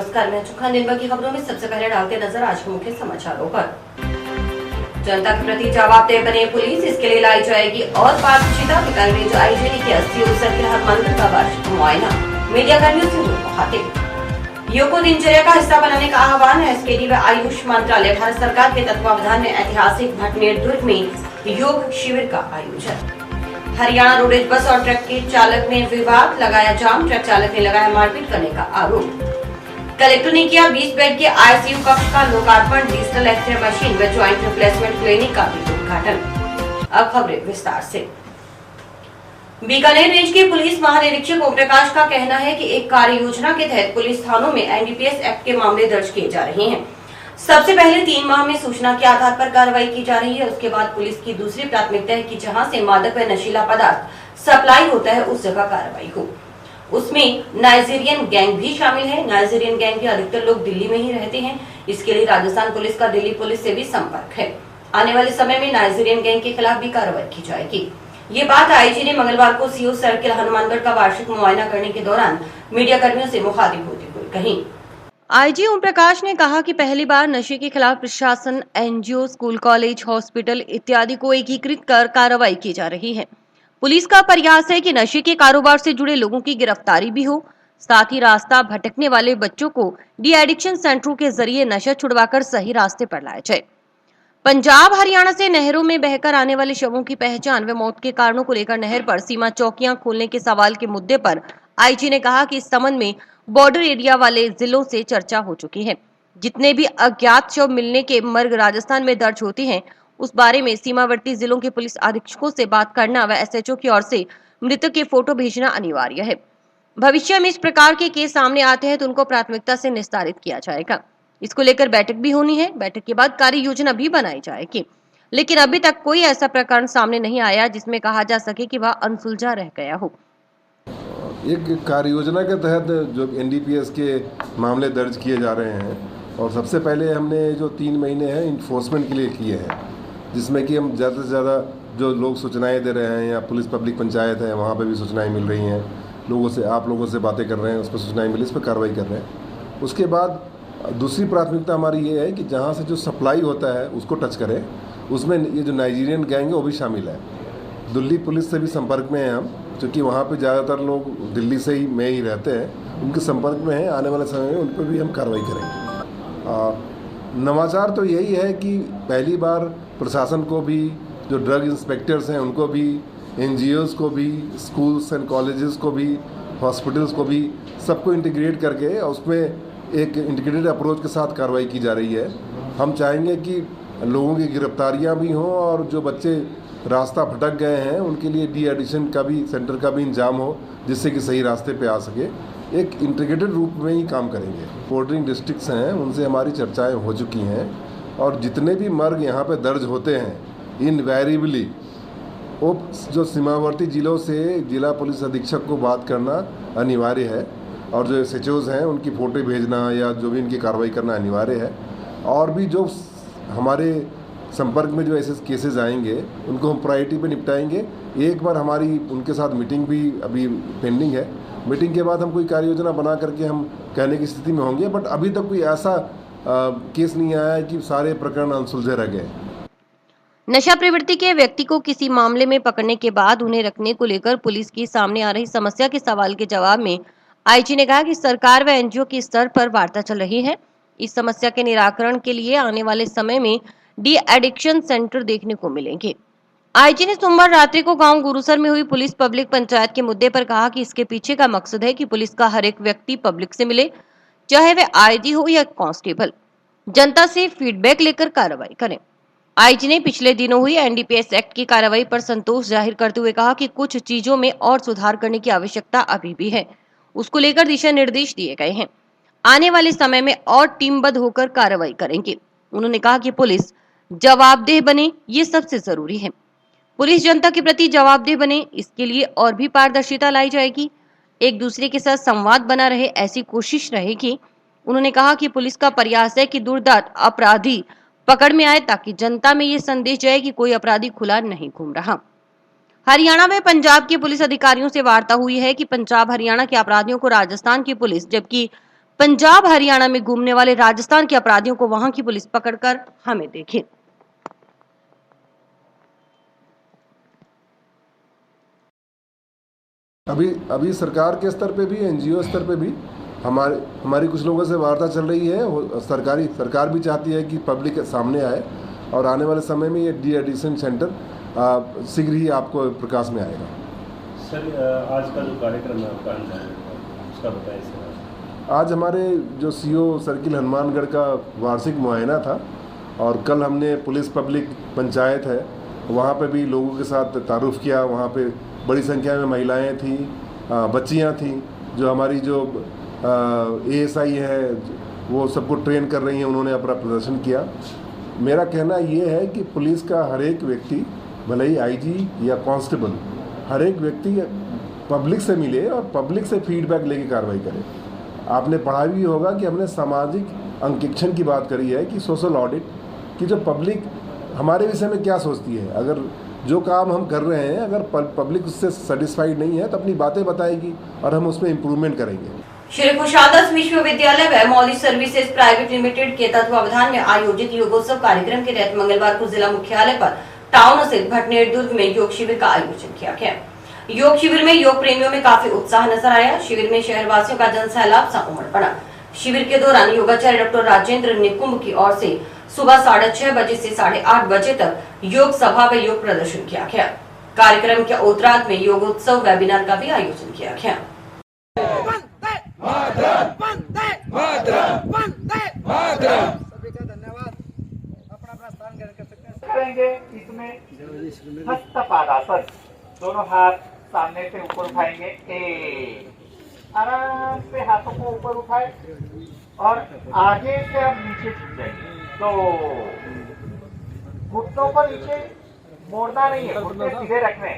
नमस्कार, मैं चुखा दिन भर की खबरों में सबसे पहले डालते नजर आज के मुख्य समाचारों पर। जनता के प्रति जवाबदेह बने पुलिस, इसके लिए लाई जाएगी और पारदर्शिता। बीकानेर आईजी ने किया सीओ सर्किल हर मंदिर का वार्षिक मुआयना, मीडिया कर्मियों से मुखातिब। योग को दिनचर्या का हिस्सा बनाने का आह्वान। एसकेडी व आयुष मंत्रालय भारत सरकार के तत्वावधान में ऐतिहासिक भटनेर दुर्ग में योग शिविर का आयोजन। हरियाणा रोडवेज बस और ट्रक के चालक ने विवाद, लगाया जाम, ट्रक चालक ने लगाया मारपीट करने का आरोप। कलेक्टर ने किया 20 बेड के आईसीयू कक्ष का लोकार्पण, डिजिटल एक्सरे मशीन व ज्वाइंट रिप्लेसमेंट क्लिनिक का भी उद्घाटन। अब खबरें विस्तार से। बीकानेर रेंज के पुलिस महानिरीक्षक ओम प्रकाश का कहना है कि एक कार्य योजना के तहत पुलिस थानों में एनडीपीएस एक्ट के मामले दर्ज किए जा रहे हैं। सबसे पहले 3 माह में सूचना के आधार पर कार्रवाई की जा रही है। उसके बाद पुलिस की दूसरी प्राथमिकता है कि जहां से मादक व नशीला पदार्थ सप्लाई होता है उस जगह कार्रवाई हो। उसमें नाइजीरियन गैंग भी शामिल है। नाइजीरियन गैंग के अधिकतर लोग दिल्ली में ही रहते हैं। इसके लिए राजस्थान पुलिस का दिल्ली पुलिस से भी संपर्क है। आने वाले समय में नाइजीरियन गैंग के खिलाफ भी कार्रवाई की जाएगी। ये बात आईजी ने मंगलवार को सीओ सर्किल हनुमानगढ़ का वार्षिक मुआयना करने के दौरान मीडिया कर्मियों से मुखातिब होते हुए कही। आईजी ओम प्रकाश ने कहा कि पहली बार नशे के खिलाफ प्रशासन, एनजीओ, स्कूल, कॉलेज, हॉस्पिटल इत्यादि को एकीकृत कर कार्रवाई की जा रही है। पुलिस का प्रयास है कि नशे के कारोबार से जुड़े लोगों की गिरफ्तारी भी हो, साथ ही रास्ता भटकने वाले बच्चों को डी एडिक्शन सेंटरों के जरिए नशा छुड़वाकर सही रास्ते पर लाया जाए। पंजाब हरियाणा से नहरों में बहकर आने वाले शवों की पहचान व मौत के कारणों को लेकर नहर पर सीमा चौकियां खोलने के सवाल के मुद्दे पर आईजी ने कहा कि इस संबंध में बॉर्डर एरिया वाले जिलों से चर्चा हो चुकी है। जितने भी अज्ञात शव मिलने के मर्ग राजस्थान में दर्ज होते हैं, उस बारे में सीमावर्ती जिलों के पुलिस अधीक्षकों से बात करना व एसएचओ की ओर से मृतक के फोटो भेजना अनिवार्य है। भविष्य में इस प्रकार के केस सामने आते हैं तो उनको प्राथमिकता से निस्तारित किया जाएगा। इसको लेकर बैठक भी होनी है। बैठक के बाद कार्य योजना भी बनाई जाएगी। लेकिन अभी तक कोई ऐसा प्रकरण सामने नहीं आया जिसमें कहा जा सके कि वह अनसुलझा रह गया हो। एक कार्य योजना के तहत जो एनडीपीएस के मामले दर्ज किए जा रहे हैं, और सबसे पहले हमने जो 3 महीने हैं इन्फोर्समेंट के लिए किए हैं, जिसमें कि हम ज़्यादा से ज़्यादा जो लोग सूचनाएं दे रहे हैं या पुलिस पब्लिक पंचायत है वहाँ पे भी सूचनाएं मिल रही हैं, लोगों से, आप लोगों से बातें कर रहे हैं, उस पर सूचनाएं मिली, इस पर कार्रवाई कर रहे हैं। उसके बाद दूसरी प्राथमिकता हमारी ये है कि जहाँ से जो सप्लाई होता है उसको टच करें। उसमें ये जो नाइजीरियन गैंग है वो भी शामिल है। दिल्ली पुलिस से भी संपर्क में हैं हम, क्योंकि वहाँ पे ज़्यादातर लोग दिल्ली से ही में ही रहते हैं, उनके संपर्क में हैं। आने वाले समय में उन पर भी हम कार्रवाई करेंगे। नवाचार तो यही है कि पहली बार प्रशासन को भी, जो ड्रग इंस्पेक्टर्स हैं उनको भी, एनजीओज़ को भी, स्कूल्स एंड कॉलेजेस को भी, हॉस्पिटल्स को भी, सबको इंटीग्रेट करके उसमें एक इंटीग्रेटेड अप्रोच के साथ कार्रवाई की जा रही है। हम चाहेंगे कि लोगों की गिरफ्तारियां भी हों और जो बच्चे रास्ता भटक गए हैं उनके लिए डी एडिक्शन का भी सेंटर का भी इंतजाम हो, जिससे कि सही रास्ते पे आ सके। एक इंटीग्रेटेड रूप में ही काम करेंगे। बॉर्डरिंग डिस्ट्रिक्ट्स हैं उनसे हमारी चर्चाएं हो चुकी हैं, और जितने भी मर्ग यहाँ पे दर्ज होते हैं इनवेरिएबली वो जो सीमावर्ती जिलों से जिला पुलिस अधीक्षक को बात करना अनिवार्य है, और जो एसएचओज़ हैं उनकी फ़ोटो भेजना या जो भी इनकी कार्रवाई करना अनिवार्य है। और भी जो हमारे संपर्क में जो ऐसे केसेस आएंगे उनको हम प्रायोरिटी पे निपटाएंगे। एक बार हमारी उनके साथ मीटिंग भी अभी पेंडिंग है। मीटिंग के बाद हम कोई कार्य योजना बना करके हम कहने की स्थिति में होंगे, बट अभी तक कोई ऐसा केस नहीं आया है कि सारे प्रकरण अनसुलझे रह गए। नशा प्रवृत्ति के व्यक्ति को किसी मामले में पकड़ने के बाद उन्हें रखने को लेकर पुलिस की सामने आ रही समस्या के सवाल के जवाब में आईजी ने कहा कि सरकार व एनजीओ के स्तर पर वार्ता चल रही है। इस समस्या के निराकरण के लिए आने वाले समय में डी एडिक्शन सेंटर देखने को मिलेंगे। आईजी ने सोमवार रात्रि को गांव गुरुसर में हुई पुलिस पब्लिक पंचायत के मुद्दे पर कहा कि इसके पीछे का मकसद है कि पुलिस का हर एक व्यक्ति पब्लिक से मिले, चाहे वह आईजी हो या कांस्टेबल, जनता से फीडबैक लेकर कार्रवाई करें। आईजी ने पिछले दिनों हुई एनडीपीएस एक्ट की कार्रवाई पर संतोष जाहिर करते हुए कहा कि कुछ चीजों में और सुधार करने की आवश्यकता अभी भी है। उसको लेकर दिशा निर्देश दिए गए हैं। आने वाले समय में और टीमबद्ध होकर कार्रवाई करेंगे। उन्होंने कहा कि पुलिस जवाबदेह बने, ये सबसे जरूरी है। पुलिस जनता के प्रति जवाबदेह बने, इसके लिए और भी पारदर्शिता लाई जाएगी। एक दूसरे के साथ संवाद बना रहे, ऐसी कोशिश रहेगी। उन्होंने कहा कि पुलिस का प्रयास है कि दुर्दांत अपराधी पकड़ में आए, ताकि जनता में ये संदेश जाए कि कोई अपराधी खुला नहीं घूम रहा। हरियाणा में पंजाब के पुलिस अधिकारियों से वार्ता हुई है कि पंजाब हरियाणा के अपराधियों को राजस्थान की पुलिस, जबकि पंजाब हरियाणा में घूमने वाले राजस्थान के अपराधियों को वहां की पुलिस पकड़कर हमें देखे। अभी सरकार के स्तर पे भी, एनजीओ स्तर पे भी हमारी कुछ लोगों से वार्ता चल रही है। सरकार भी चाहती है कि पब्लिक के सामने आए और आने वाले समय में ये डी एडिक्शन सेंटर शीघ्र ही आपको प्रकाश में आएगा। सर, आज का जो कार्यक्रम है आपका उसका बताएं सर। आज हमारे जो सीओ सर्किल हनुमानगढ़ का वार्षिक मुआयना था और कल हमने पुलिस पब्लिक पंचायत है वहाँ पे भी लोगों के साथ तारुफ किया। वहाँ पे बड़ी संख्या में महिलाएं थीं, बच्चियाँ थीं जो हमारी जो एएसआई है वो सबको ट्रेन कर रही हैं। उन्होंने अपना प्रदर्शन किया। मेरा कहना ये है कि पुलिस का हर एक व्यक्ति, भले ही आईजी या कांस्टेबल, हर एक व्यक्ति पब्लिक से मिले और पब्लिक से फीडबैक लेके कार्रवाई करे। आपने पढ़ा भी होगा कि हमने सामाजिक अंकेक्षण की बात करी है कि सोशल ऑडिट कि जो पब्लिक हमारे विषय में क्या सोचती है। अगर जो काम हम कर रहे हैं अगर पब्लिक उससे सेटिस्फाइड नहीं है तो अपनी बातें बताएगी और हम उसमें इम्प्रूवमेंट करेंगे। श्री खुशालदास विश्वविद्यालय व मौलिक सर्विसेज प्राइवेट लिमिटेड के तत्वावधान में आयोजित योगोत्सव कार्यक्रम के तहत मंगलवार को जिला मुख्यालय पर टाउन स्थित भटनेर दुर्ग में योग शिविर का आयोजन किया गया। योग शिविर में योग प्रेमियों में काफी उत्साह नजर आया। शिविर में शहरवासियों का जनसैलाब सा उमड़ पड़ा। शिविर के दौरान योगाचार्य डॉक्टर राजेंद्र निकुंभ की ओर से सुबह 6:30 बजे से 8:30 बजे तक योग सभा व योग प्रदर्शन किया गया। कार्यक्रम के उत्तरार्ध में योगोत्सव वेबिनार का भी आयोजन किया गया। सभी का धन्यवाद। अपना स्थान ग्रहण कर सकते हैं। इसमें हस्तपादासन, दोनों हाथ सामने से ऊपर उठाएंगे। आराम से हाथों को ऊपर उठाए और आगे से आप नीचे झुक जाएंगे। तो घुटनों को नीचे मोड़ना नहीं है, घुटने सीधे रखने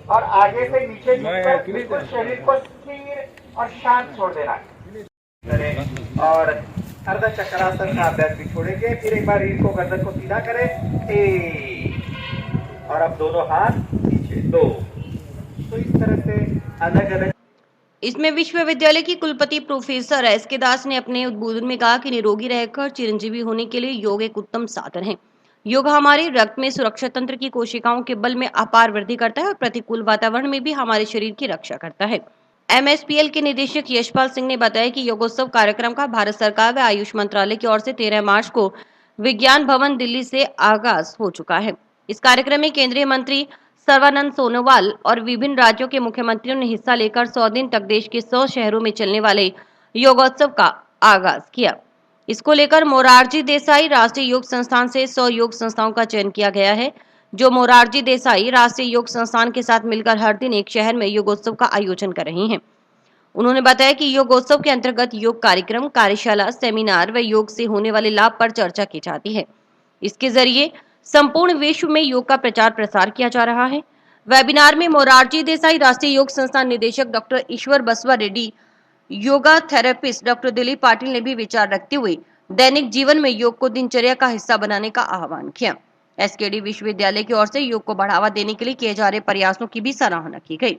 और आगे से नीचे झुककर बिल्कुल शरीर को स्थिर और शांत छोड़ देना करें। और अर्ध चक्रासन का अभ्यास भी छोड़ेंगे। फिर एक बार रीढ़ को, गर्दन को सीधा करें। और अब दोनों हाथ नीचे, 2। तो इस तरह से अलग अलग। इसमें विश्वविद्यालय की कुलपति प्रोफेसर एस.के. दास ने अपने उद्बोधन में कहा कि निरोगी रहकर चिरंजीवी होने के लिए योग एक उत्तम साधन है। योग हमारे रक्त में सुरक्षा तंत्र की कोशिकाओं के बल में अपार वृद्धि करता है और प्रतिकूल वातावरण में भी हमारे शरीर की रक्षा करता है। MSPL के निदेशक यशपाल सिंह ने बताया कि योगोत्सव कार्यक्रम का भारत सरकार व आयुष मंत्रालय की ओर से 13 मार्च को विज्ञान भवन दिल्ली से आगाज हो चुका है। इस कार्यक्रम में केंद्रीय मंत्री सर्बानंद सोनोवाल और विभिन्न राज्यों के मुख्यमंत्रियों ने हिस्सा लेकर 100 दिन तक देश के 100 शहरों में चलने वाले योगोत्सव का आगाज किया। इसको लेकर मोरारजी देसाई राष्ट्रीय योग संस्थान से 100 योग संस्थाओं का चयन किया गया है, जो मोरारजी देसाई राष्ट्रीय योग संस्थान के साथ मिलकर हर दिन एक शहर में योगोत्सव का आयोजन कर रहे हैं। उन्होंने बताया कि योगोत्सव के अंतर्गत योग कार्यक्रम, कार्यशाला, सेमिनार व योग से होने वाले लाभ पर चर्चा की जाती है। इसके जरिए संपूर्ण विश्व में योग का प्रचार प्रसार किया जा रहा है। वेबिनार में मोरारजी देसाई राष्ट्रीय योग संस्थान निदेशक डॉक्टर ईश्वर बसवा Reddy, yoga therapist doctor Dilip Patil ने भी विचार रखते हुए दैनिक जीवन में योग को दिनचर्या का हिस्सा बनाने का आह्वान किया। SKD विश्वविद्यालय की ओर से योग को बढ़ावा देने के लिए किए जा रहे प्रयासों की भी सराहना की गई।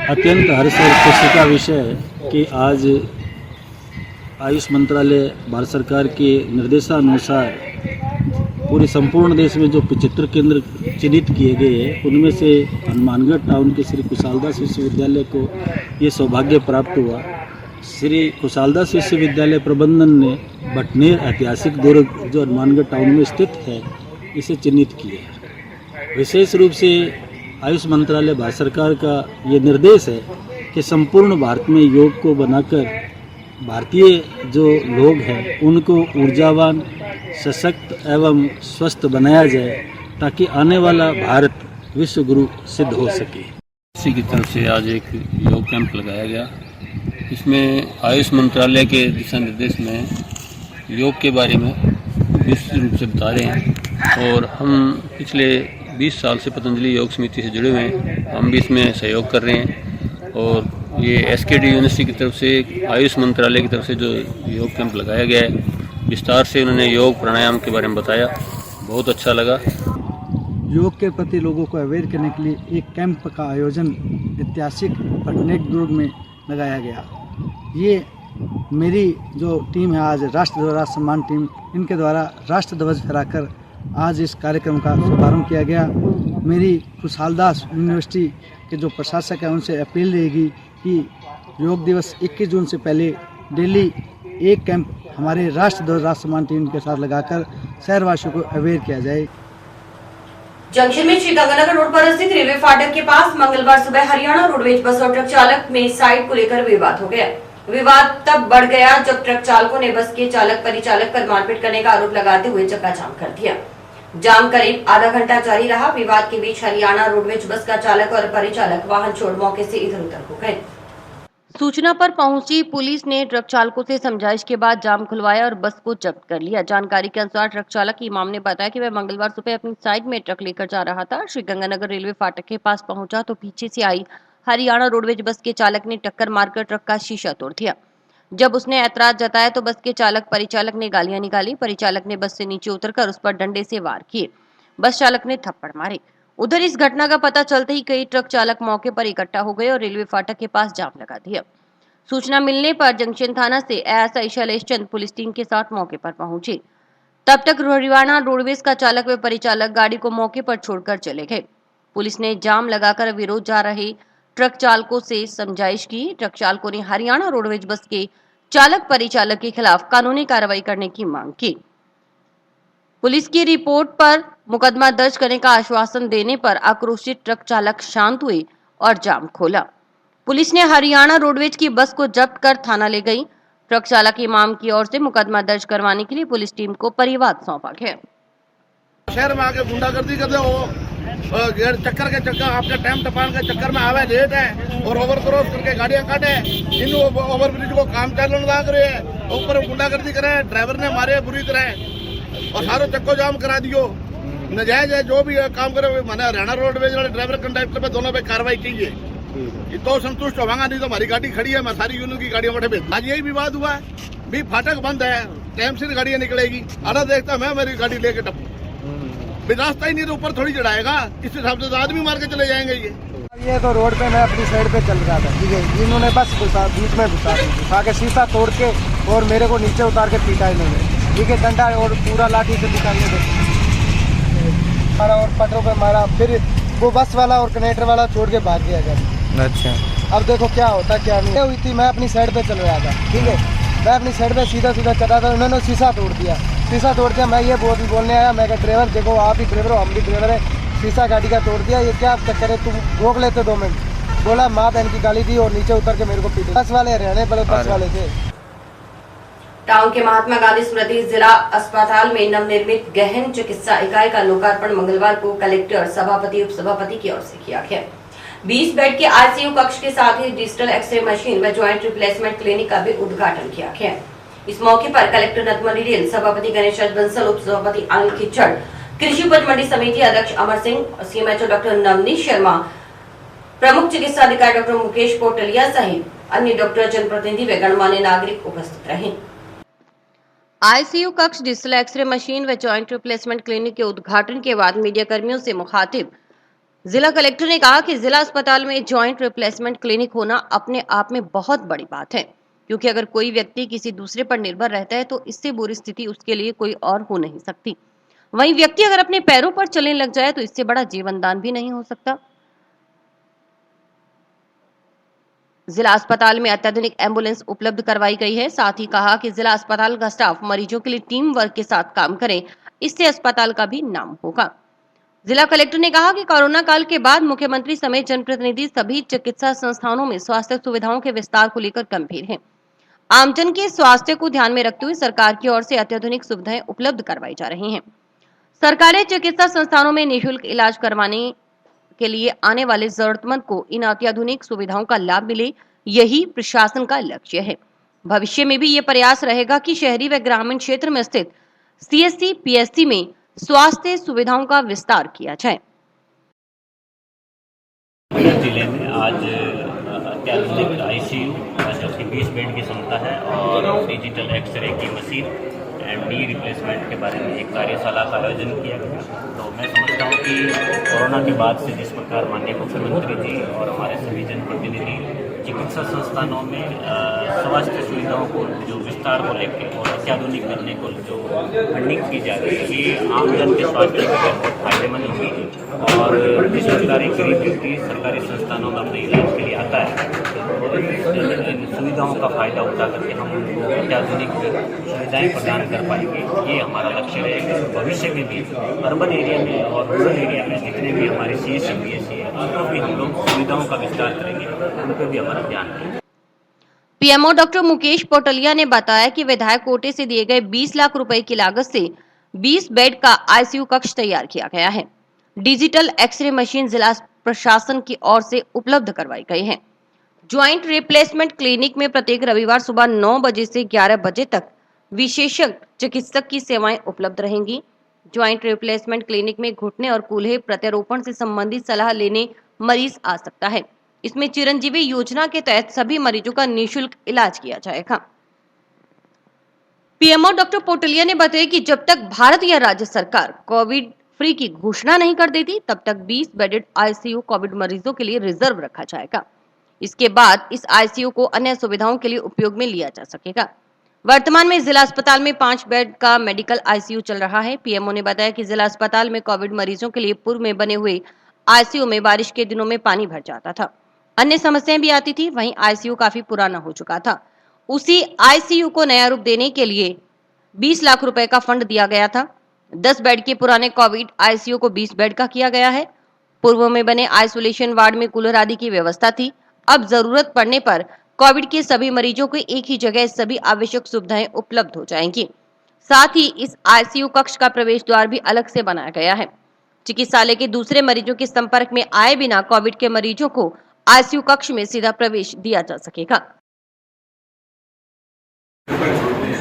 अत्यंत हर्ष और खुशी का विषय है कि आज आयुष मंत्रालय भारत सरकार के निर्देशानुसार पूरे संपूर्ण देश में जो 75 केंद्र चिन्हित किए गए हैं उनमें से हनुमानगढ़ टाउन के श्री खुशालदास विश्वविद्यालय को ये सौभाग्य प्राप्त हुआ। श्री खुशालदास विश्वविद्यालय प्रबंधन ने भटनेर ऐतिहासिक दुर्ग जो हनुमानगढ़ टाउन में स्थित है इसे चिन्हित किया। विशेष रूप से आयुष मंत्रालय भारत सरकार का ये निर्देश है कि संपूर्ण भारत में योग को बनाकर भारतीय जो लोग हैं उनको ऊर्जावान, सशक्त एवं स्वस्थ बनाया जाए ताकि आने वाला भारत विश्व गुरु सिद्ध हो सके। इसी की तरफ से आज एक योग कैंप लगाया गया। इसमें आयुष मंत्रालय के दिशा निर्देश में योग के बारे में विस्तृत रूप से बता रहे हैं और हम पिछले 20 साल से पतंजलि योग समिति से जुड़े हुए हैं। हम भी इसमें सहयोग कर रहे हैं और ये SKD यूनिवर्सिटी की तरफ से, आयुष मंत्रालय की तरफ से जो योग कैंप लगाया गया है, विस्तार से उन्होंने योग प्राणायाम के बारे में बताया, बहुत अच्छा लगा। योग के प्रति लोगों को अवेयर करने के लिए एक कैंप का आयोजन ऐतिहासिक भटनेर दुर्ग में लगाया गया। ये मेरी जो टीम है आज राष्ट्र सम्मान टीम, इनके द्वारा राष्ट्र ध्वज फहराकर आज इस कार्यक्रम का शुभारंभ किया गया। मेरी खुशहालदास यूनिवर्सिटी के जो प्रशासक हैं उनसे अपील रहेगी कि योग दिवस 21 जून से पहले डेली एक कैंप हमारे राष्ट्र ध्वज राष्ट्र सम्मान टीम के साथ लगाकर शहरवासियों को अवेयर किया जाए। जंक्शन में श्री गंगानगर रोड पर स्थित रेलवे फाटक के पास मंगलवार सुबह हरियाणा रोडवेज बस और ट्रक चालक में साइड को लेकर विवाद हो गया। विवाद तब बढ़ गया जब ट्रक चालकों ने बस के चालक परिचालक पर मारपीट करने का आरोप लगाते हुए चक्काजाम कर दिया। जाम करीब आधा घंटा जारी रहा। विवाद के बीच हरियाणा रोडवेज बस का चालक और परिचालक वाहन छोड़ मौके से इधर उधर हो गए। सूचना पर पहुंची पुलिस ने ट्रक चालकों से समझाइश के बाद जाम खुलवाया और बस को जब्त कर लिया। जानकारी के अनुसार ट्रक चालक इमाम ने बताया कि वह मंगलवार सुबह अपनी साइड में ट्रक लेकर जा रहा था। श्री गंगानगर रेलवे फाटक के पास पहुंचा तो पीछे से आई हरियाणा रोडवेज बस के चालक ने टक्कर मारकर ट्रक का शीशा तोड़ दिया। जब उसने ऐतराज जताया तो बस के चालक परिचालक ने गालियां निकाली। परिचालक ने बस से नीचे उतरकर उस पर डंडे से वार किए। बस चालक ने थप्पड़ मारे। उधर इस घटना का पता चलते ही कई ट्रक चालक मौके पर इकट्ठा हो गए और रेलवे फाटक के पास जाम लगा दिया। सूचना मिलने पर जंक्शन थाना से एएसआई शैलेश चंद पुलिस टीम के साथ मौके पर पहुंचे। तब तक हरियाणा रोडवेज का चालक व परिचालक गाड़ी को मौके पर छोड़कर चले गए। पुलिस ने जाम लगाकर विरोध जा रहे ट्रक चालकों से समझाइश की। ट्रक चालकों ने हरियाणा रोडवेज बस के चालक परिचालक के खिलाफ कानूनी कार्रवाई करने की मांग की। पुलिस की रिपोर्ट पर मुकदमा दर्ज करने का आश्वासन देने पर आक्रोशित ट्रक चालक शांत हुए और जाम खोला। पुलिस ने हरियाणा रोडवेज की बस को जब्त कर थाना ले गई। ट्रक चालक इमाम की ओर से मुकदमा दर्ज करवाने के लिए पुलिस टीम को परिवाद सौंपा गया। शहर में आके गुंडागर्दी करते हो, चक्कर के चक्कर आपके टाइम टपान के चक्कर में आवे लेट है और ओवर क्रॉस करके गाड़ियां काटे। इन ओवर ब्रिज को काम चालन लग रहे हैं, ऊपर गुंडागर्दी करे, ड्राइवर ने मारे बुरी तरह और सारे चक्को जाम करा दियो। नजायज है जो भी काम करे। मैंने हरियाणा रोडवेज वाले ड्राइवर कंडक्टर पे दोनों पे कार्रवाई कीजिए। तो संतुष्ट होगा, नहीं तो हमारी गाड़ी खड़ी है, मैं सारी यूनियन की गाड़ियां बैठे भेज। आज यही विवाद हुआ है, भी फाटक बंद है, टाइम से गाड़ियां निकलेगी। आधा देखता मैं मेरी गाड़ी लेके टप्पू, रास्ता ही नहीं तो ऊपर थोड़ी चढ़ाएगा। इस हिसाब से तो आदमी मार के चले जाएंगे। ये तो रोड पे मैं अपनी साइड पे चल रहा था, ठीक है। इन्होंने बस बीच में घुसा के शीशा तोड़ के और मेरे को नीचे उतार के पीटा इन्होंने, ठीक है। डंडा और पूरा लाठी से पिटाने मारा और पटरों पे मारा। फिर वो बस वाला और कनेक्टर वाला छोड़ के भाग गया गाड़ी। अच्छा, अब देखो क्या होता क्या नहीं हुई थी। मैं अपनी साइड पे चल रहा था, ठीक है। मैं अपनी साइड पे सीधा सीधा चला था, उन्होंने शीशा तोड़ दिया। शीशा तोड़ दिया, मैं ये बोलने आया, मैं कहा ड्राइवर देखो आप ही ड्राइवर हो, हम भी ड्राइवर है, शीशा गाड़ी का तोड़ दिया, ये क्या चक्कर है, तुम रोक लेते 2 मिनट। बोला माँ बहन की गाली दी और नीचे उतर के मेरे को पीटे। बस वाले हरियाणा वाले बस वाले थे। टाउन के महात्मा गांधी स्मृति जिला अस्पताल में नवनिर्मित गहन चिकित्सा इकाई का लोकार्पण मंगलवार को कलेक्टर, सभापति, उप सभापति की ओर से किया गया। 20 बेड के आईसीयू कक्ष के साथ ही डिजिटल एक्सरे मशीन व ज्वाइंट रिप्लेसमेंट क्लिनिक का भी उद्घाटन किया गया। इस मौके पर कलेक्टर नतमल डिडेल, सभापति गणेश बंसल, उप सभापति अनिल खिचड़, कृषि उपज मंडी समिति अध्यक्ष अमर सिंह, सीएमएचओ डॉक्टर नवनीत शर्मा, प्रमुख चिकित्सा अधिकारी डॉक्टर मुकेश पोटलिया सहित अन्य डॉक्टर, जनप्रतिनिधि व गणमान्य नागरिक उपस्थित रहे। आईसीयू कक्ष, डिजिटल एक्सरे मशीन व ज्वाइंट रिप्लेसमेंट क्लिनिक के उद्घाटन के बाद मीडिया कर्मियों से मुखातिब जिला कलेक्टर ने कहा कि जिला अस्पताल में ज्वाइंट रिप्लेसमेंट क्लिनिक होना अपने आप में बहुत बड़ी बात है, क्योंकि अगर कोई व्यक्ति किसी दूसरे पर निर्भर रहता है तो इससे बुरी स्थिति उसके लिए कोई और हो नहीं सकती। वहीं व्यक्ति अगर अपने पैरों पर चलने लग जाए तो इससे बड़ा जीवन दान भी नहीं हो सकता। जिला अस्पताल में अत्याधुनिक एम्बुलेंस उपलब्ध करवाई गई है। साथ ही कहा कि जिला अस्पताल का स्टाफ मरीजों के लिए टीम वर्क के साथ काम करे, इससे अस्पताल का भी नाम होगा। जिला कलेक्टर ने कहा कि कोरोना काल के बाद मुख्यमंत्री समेत जनप्रतिनिधि सभी चिकित्सा संस्थानों में स्वास्थ्य सुविधाओं के विस्तार को लेकर गंभीर हैं। आमजन के स्वास्थ्य को ध्यान में रखते हुए सरकार की ओर से अत्याधुनिक सुविधाएं उपलब्ध करवाई जा रही हैं। सरकारी चिकित्सा संस्थानों में निःशुल्क इलाज करवाने के लिए आने वाले जरूरतमंद को इन अत्याधुनिक सुविधाओं का लाभ मिले, यही प्रशासन का लक्ष्य है। भविष्य में भी ये प्रयास रहेगा कि शहरी व ग्रामीण क्षेत्र में स्थित सीएससी, पीएससी में स्वास्थ्य सुविधाओं का विस्तार किया जाए। जिले में आज अत्याधुनिक आईसीयू जो कि 20 बेड की क्षमता है और डिजिटल एक्सरे की मशीन एंड नी रिप्लेसमेंट के बारे में एक कार्यशाला का आयोजन किया गया। तो मैं समझता हूँ कि कोरोना के बाद से जिस प्रकार माननीय मुख्यमंत्री जी और हमारे सभी जनप्रतिनिधि चिकित्सा संस्थानों में स्वास्थ्य सुविधाओं को जो विस्तार को लेकर और अत्याधुनिक करने को जो फंडिंग की जा रही है, ये आमजन के स्वास्थ्य के लिए बहुत फायदेमंद होगी। और जिस सरकारी गरीब व्यक्ति सरकारी संस्थानों में अपने इलाज के लिए आता है, तो इन सुविधाओं का फायदा उठा करके हम उनको अत्याधुनिक सुविधाएं प्रदान कर पाएंगे। ये हमारा लक्ष्य रहेगा। भविष्य में भी अर्बन एरिया में और रूरल एरिया में जितने भी हमारे CSC BSC है, उनको भी हम लोग सुविधाओं का विस्तार करेंगे, उन पर भी हमारा ध्यान रहेगा। पीएमओ डॉक्टर मुकेश पोटलिया ने बताया कि विधायक कोटे से दिए गए 20 लाख रुपए की लागत से 20 बेड का आईसीयू कक्ष तैयार किया गया है। डिजिटल एक्सरे मशीन जिला प्रशासन की ओर से उपलब्ध करवाई गई है। ज्वाइंट रिप्लेसमेंट क्लिनिक में प्रत्येक रविवार सुबह 9 बजे से 11 बजे तक विशेषज्ञ चिकित्सक की सेवाएं उपलब्ध रहेंगी। ज्वाइंट रिप्लेसमेंट क्लिनिक में घुटने और कूल्हे प्रत्यारोपण से संबंधित सलाह लेने मरीज आ सकता है। इसमें चिरंजीवी योजना के तहत सभी मरीजों का निःशुल्क इलाज किया जाएगा। पीएमओ डॉक्टर पोटलिया ने बताया कि जब तक भारत या राज्य सरकार कोविड फ्री की घोषणा नहीं कर देती, तब तक 20 बेडेड आईसीयू कोविड मरीजों के लिए रिजर्व रखा जाएगा। इसके बाद इस आईसीयू को अन्य सुविधाओं के लिए उपयोग में लिया जा सकेगा। वर्तमान में जिला अस्पताल में 5 बेड का मेडिकल आईसीयू चल रहा है। पीएमओ ने बताया कि जिला अस्पताल में कोविड मरीजों के लिए पूर्व में बने हुए आईसीयू में बारिश के दिनों में पानी भर जाता था, अन्य समस्याएं भी आती थी। वहीं आईसीयू काफी पुराना हो चुका था। उसी आईसीयू को नया रूप देने के लिए 20 लाख रुपए का फंड दिया गया था। 10 बेड के पुराने कोविड आईसीयू को 20 बेड का किया गया है। पूर्व में बने आइसोलेशन वार्ड में कूलर आदि की व्यवस्था थी। अब जरूरत पड़ने पर कोविड के सभी मरीजों को एक ही जगह सभी आवश्यक सुविधाएं उपलब्ध हो जाएंगी। साथ ही इस आईसीयू कक्ष का प्रवेश द्वार भी अलग से बनाया गया है। चिकित्सालय के दूसरे मरीजों के संपर्क में आए बिना कोविड के मरीजों को आईसीयू कक्ष में सीधा प्रवेश दिया जा सकेगा।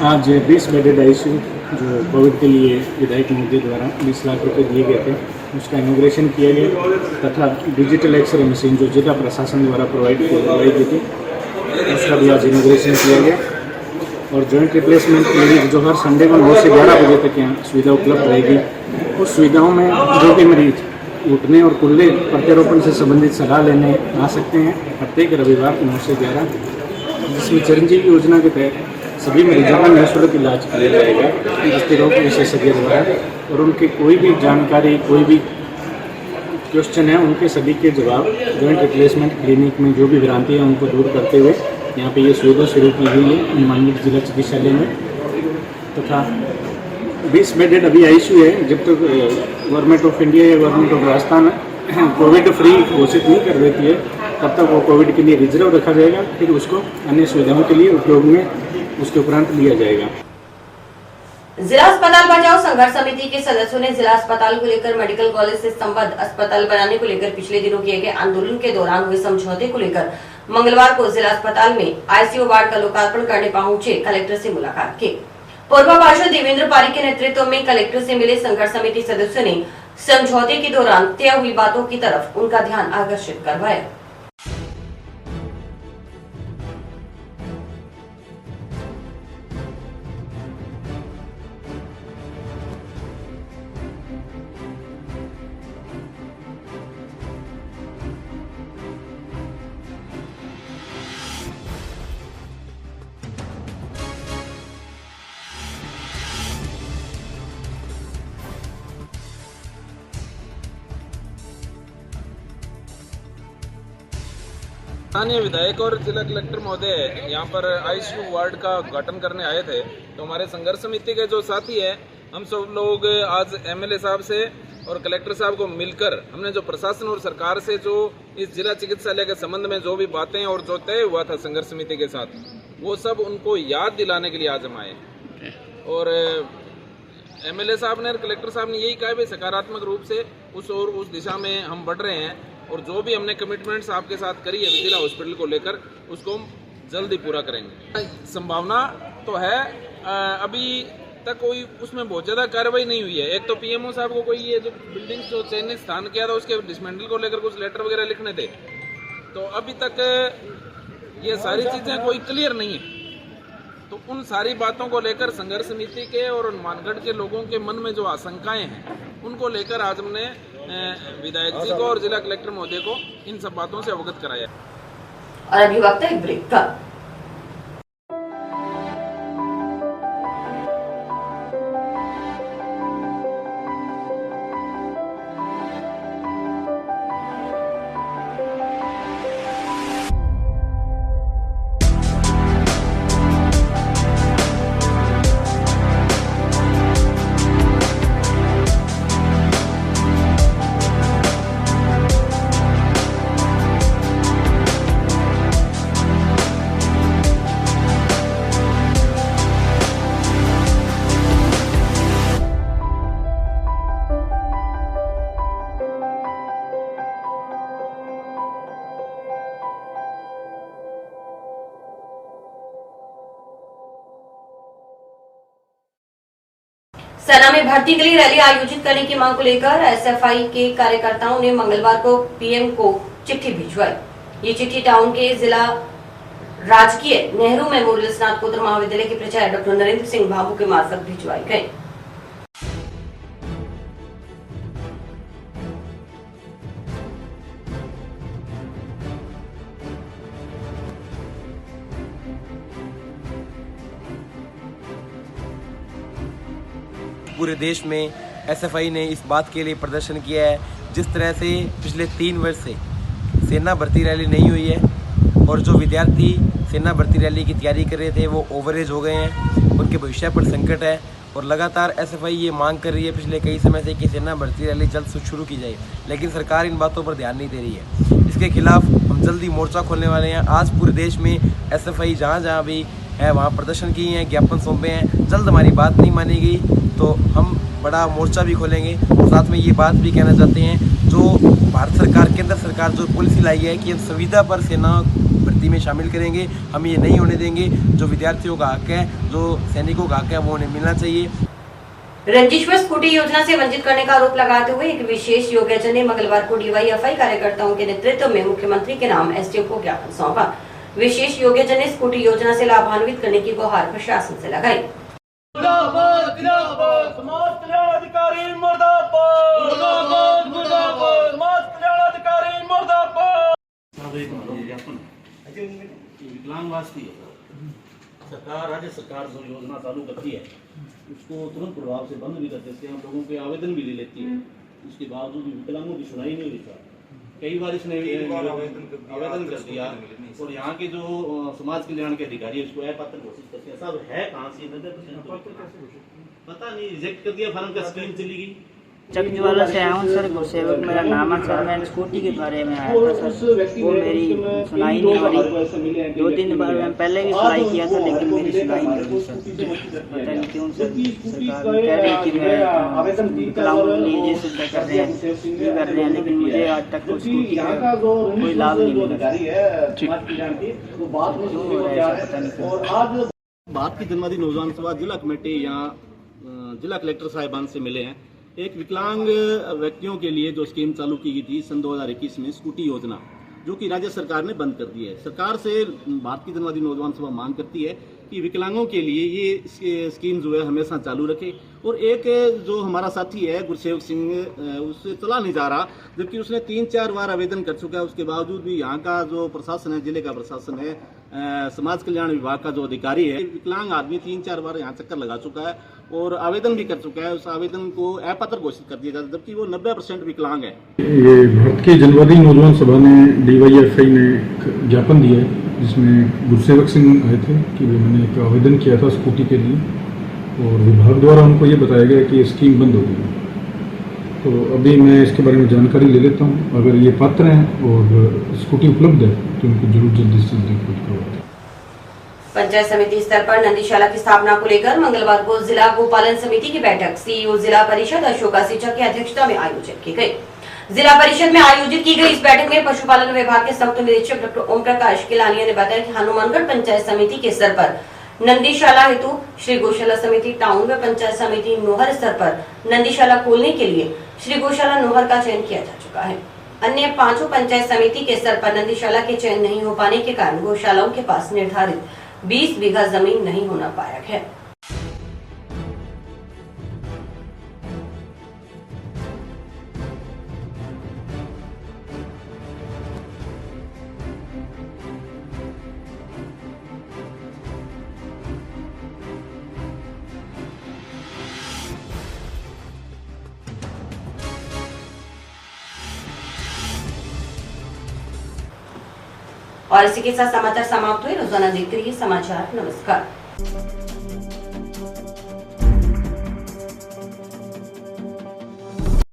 आज 20 बेडेड आईसीयू जो कोविड के लिए विधायक मोदी द्वारा 20 लाख रुपए दिए गए थे, उसका इनॉग्रेशन किया गया तथा डिजिटल एक्सरे मशीन जो जिला प्रशासन द्वारा प्रोवाइड करवाई गई थी, उसका भी आज इनॉग्रेशन किया गया। और जॉइंट रिप्लेसमेंट क्लिनिक जो हर संडे को 9 से 11 बजे तक यहाँ सुविधा उपलब्ध रहेगी। उस सुविधाओं में जो भी मरीज घुटने और कुल्ले प्रत्यारोपण से संबंधित सलाह लेने आ सकते हैं प्रत्येक रविवार 9 से 11, जिसमें चिरंजीवी योजना के तहत सभी मरीजों का निःशुल्क इलाज किया जाएगा दृष्टि रोग विशेषज्ञ द्वारा। और उनकी कोई भी जानकारी, कोई भी क्वेश्चन है, उनके सभी के जवाब जॉइंट रिप्लेसमेंट क्लिनिक में जो भी भ्रांति है उनको दूर करते हुए यहाँ पे ये सुविधा शुरू की हुई है अनुमानित जिला चिकित्सालय में। तथा 20 बेडेड अभी आईसीयू है। जब तक गवर्नमेंट ऑफ इंडिया या government of Rajasthan Covid free घोषित नहीं कर देती है, तब तक वो कोविड के लिए रिजर्व रखा जाएगा। फिर उसको अन्य सुविधाओं के लिए उपयोग में उसके उपरांत लिया जाएगा। जिला अस्पताल बचाओ संघर्ष समिति के सदस्यों ने जिला अस्पताल को लेकर मेडिकल कॉलेज से संबद्ध अस्पताल बनाने को लेकर पिछले दिनों किए गए आंदोलन के दौरान हुए समझौते को लेकर मंगलवार को जिला अस्पताल में आईसीयू वार्ड का लोकार्पण करने पहुंचे कलेक्टर से मुलाकात की। पूर्व पार्षद देवेंद्र पारी के नेतृत्व में कलेक्टर से मिले संघर्ष समिति सदस्यों ने समझौते के दौरान तय हुई बातों की तरफ उनका ध्यान आकर्षित करवाया। स्थानीय विधायक और जिला कलेक्टर महोदय यहाँ पर आईसीयू वार्ड का उद्घाटन करने आए थे। तो हमारे संघर्ष समिति के जो साथी हैं, हम सब लोग आज एमएलए साहब से और कलेक्टर साहब को मिलकर हमने जो प्रशासन और सरकार से जो इस जिला चिकित्सालय के संबंध में जो भी बातें और जो तय हुआ था संघर्ष समिति के साथ, वो सब उनको याद दिलाने के लिए आज हम आए। और एमएलए साहब ने और कलेक्टर साहब ने यही कहा भाई सकारात्मक रूप से उस दिशा में हम बढ़ रहे हैं और जो भी हमने कमिटमेंट्स आपके साथ करी है जिला हॉस्पिटल को लेकर, उसको हम जल्दी पूरा करेंगे। संभावना तो है, अभी तक कोई उसमें बहुत ज़्यादा कार्रवाई नहीं हुई है। एक तो पीएमओ साहब को कोई ये जो बिल्डिंग जो चयनित स्थान किया था उसके डिसमेंटल को लेकर कुछ लेटर वगैरह लिखने थे, तो अभी तक ये सारी चीज़ें कोई क्लियर नहीं है। तो उन सारी बातों को लेकर संघर्ष समिति के और मानगढ़ के लोगों के मन में जो आशंकाएं हैं, उनको लेकर आज हमने विधायक जी को और जिला कलेक्टर महोदय को इन सब बातों से अवगत कराया। और अभी वक्त है एक ब्रेक का। सेना में भर्ती के लिए रैली आयोजित करने की मांग को लेकर एसएफआई के कार्यकर्ताओं ने मंगलवार को पीएम को चिट्ठी भिजवाई। ये चिट्ठी टाउन के जिला राजकीय नेहरू मेमोरियल स्नातकोत्तर महाविद्यालय के प्राचार्य डॉक्टर नरेंद्र सिंह बाबू के मार्फत भिजवाई गई। पूरे देश में एसएफआई ने इस बात के लिए प्रदर्शन किया है, जिस तरह से पिछले 3 वर्ष से सेना भर्ती रैली नहीं हुई है और जो विद्यार्थी सेना भर्ती रैली की तैयारी कर रहे थे वो ओवरेज हो गए हैं, उनके भविष्य पर संकट है और लगातार एसएफआई ये मांग कर रही है पिछले कई समय से कि सेना भर्ती रैली जल्द से शुरू की जाए, लेकिन सरकार इन बातों पर ध्यान नहीं दे रही है। इसके खिलाफ हम जल्दी मोर्चा खोलने वाले हैं। आज पूरे देश में एसएफआई जहाँ भी है वहाँ प्रदर्शन किए हैं, ज्ञापन सौंपे हैं। जल्द हमारी बात नहीं मानी गई तो हम बड़ा मोर्चा भी खोलेंगे। और साथ में ये बात भी कहना चाहते हैं, जो भारत सरकार, केंद्र सरकार जो पॉलिसी लाई है कि हम संविदा पर सेना भर्ती में शामिल करेंगे, हम ये नहीं होने देंगे। जो विद्यार्थियों का हक है, जो सैनिकों का हक है, वो उन्हें मिलना चाहिए। रंजीश्वर स्कूटी योजना से वंचित करने का आरोप लगाते हुए एक विशेष योगेजन ने मंगलवार को डीवाईएफआई कार्यकर्ताओं के नेतृत्व में मुख्यमंत्री के नाम एसडीएम को ज्ञापन सौंपा। विशेष योगेजन ने स्कूटी योजना से लाभान्वित करने की गुहार प्रशासन से लगाई। विकलांगवासी सरकार, राज्य सरकार जो योजना चालू करती है उसको तुरंत प्रभाव से बंद भी कर देते हैं। हम लोगों के आवेदन भी ले लेती है, उसके बावजूद भी विकलांगों की सुनाई नहीं हुई। कई बार इसने आवेदन कर दिया और यहाँ के जो समाज कल्याण के अधिकारी उसको अपात्र घोषित करते हैं। सब है कहाँ से 90% पता नहीं, रिजेक्ट कर दिया फॉर्म का, स्कीम चली गई। चकजवाला से आया हूँ सर, गुरसेवक मेरा नाम है सर। मैं स्कूटी के बारे में आया था सर, वो मेरी सुनाई नहीं हो रही। 2-3 बार मैं पहले भी अप्लाई किया था लेकिन मेरी सुनाई नहीं हो रही सर। पता नहीं क्यों सर, सरकार कह रही है कि मैं विकलांगों के लिए ये सुविधा कर रहे हैं, लेकिन मुझे आज तक स्कूटी का कोई लाभ नहीं मिला। क्यों हो रहा है पता नहीं। भारत की जनवादी नौजवान सभा जिला कमेटी यहाँ जिला कलेक्टर साहिबान से मिले हैं। एक विकलांग व्यक्तियों के लिए जो स्कीम चालू की गई थी सन 2021 में, स्कूटी योजना, जो कि राज्य सरकार ने बंद कर दी है। सरकार से भारत की जनवादी नौजवान सभा मांग करती है कि विकलांगों के लिए ये स्कीम जो है हमेशा चालू रखे। और एक जो हमारा साथी है गुरसेवक सिंह, उससे चला नहीं जा रहा, जबकि उसने 3-4 बार आवेदन कर चुका है। उसके बावजूद भी यहाँ का जो प्रशासन है, जिले का प्रशासन है, समाज कल्याण विभाग का जो अधिकारी है, विकलांग आदमी 3-4 बार यहाँ चक्कर लगा चुका है और आवेदन भी कर चुका है। उस आवेदन को अपात्र घोषित कर दिया जाता है, जबकि वो 90% विकलांग है। ये भारत की जनवादी नौजवान सभा ने डीवाईएफआई ने ज्ञापन दिया है जिसमें गुरसेवक सिंह आए थे कि मैंने एक आवेदन किया था स्कूटी के लिए और विभाग द्वारा उनको ये बताया गया कि ये स्कीम बंद हो गई। तो अभी मैं इसके बारे में जानकारी ले लेता हूँ। अगर ये पात्र हैं और स्कूटी उपलब्ध है तो उनको जरूर जल्दी से जल्दी उपलब्ध करवाएं। पंचायत समिति स्तर पर नंदीशाला की स्थापना को लेकर मंगलवार को जिला गोपालन समिति की बैठक सीईओ जिला परिषद अशोक आसीचा की अध्यक्षता में आयोजित की गई। जिला परिषद में आयोजित की गई इस बैठक में पशुपालन विभाग के संयुक्त निरीक्षक डॉक्टर ओम प्रकाश किलानिया ने बताया कि हनुमानगढ़ पंचायत समिति के स्तर पर नंदीशाला हेतु श्री गौशाला समिति टाउन व पंचायत समिति नोहर स्तर पर नंदीशाला खोलने के लिए श्री गौशाला नोहर का चयन किया जा चुका है। अन्य 5 पंचायत समिति के स्तर पर नंदीशाला के चयन नहीं हो पाने के कारण गौशालाओं के पास निर्धारित 20 बीघा जमीन नहीं होना पाया है। और इसी के साथ समाचार समाप्त हुए। रोजाना देखते रहिए समाचार। नमस्कार।